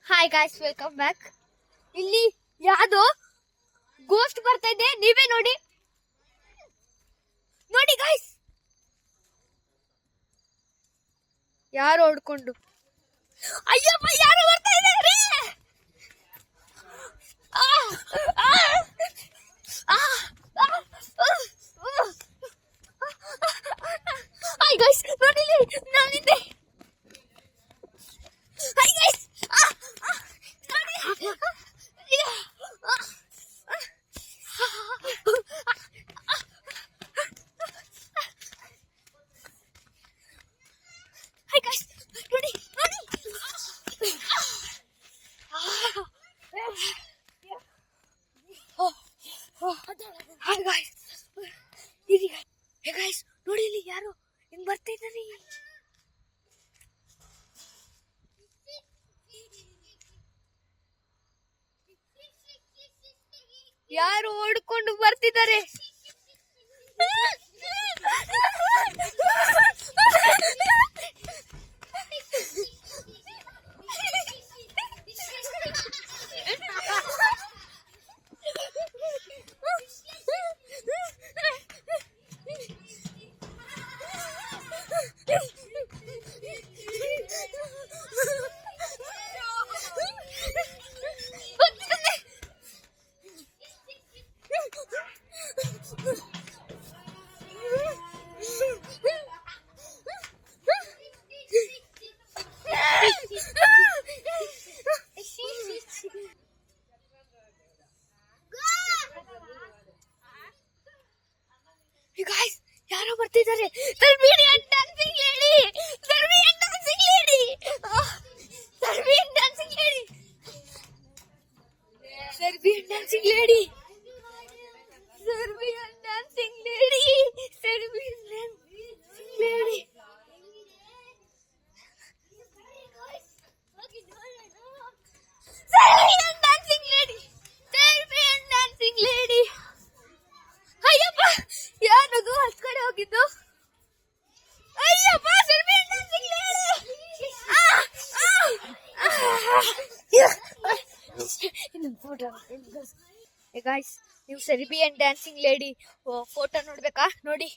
Hi guys, welcome back. ಇಲ್ಲಿ ಯಾವ್ದೋ ghost ಬರ್ತಾ ಇದೆ, ನೀವೇ ನೋಡಿ ನೋಡಿ ಗಾಯ್ಸ್. ಯಾರು ಹೊಡ್ಕೊಂಡು, ಅಯ್ಯಪ್ಪ ಯಾರು ಬರ್ತಾ ಇದ್ದಾರೆ. ಹಾಯ್ ಗಾಯ್ಸ್, ನೋಡಿ ನಾನಿದ್ದೆ. ಹಾಯ್ ಗಾಯ್ಸ್, ನೋಡಿ ಇಲ್ಲಿ ಯಾರು ಹಿಂಗ್ ಬರ್ತಾ ಇದ್ದಾರೆ. ಯಾರು ಓಡ್ಕೊಂಡು ಬರ್ತಿದ್ದಾರೆ. ಯಾರೋ ಬರ್ತಿದ್ದಾರೆ. ಯಾರಿಗೂ ಆ ಕಡೆ ಹೋಗಿದ್ದು. ಅಯ್ಯಪ್ಪ, ಗಾಯ್ಸ್, ನೀವು ಸೆರ್ಬಿಯನ್ ಡ್ಯಾನ್ಸಿಂಗ್ ಲೇಡಿ ಫೋಟೋ ನೋಡ್ಬೇಕಾ? ನೋಡಿ.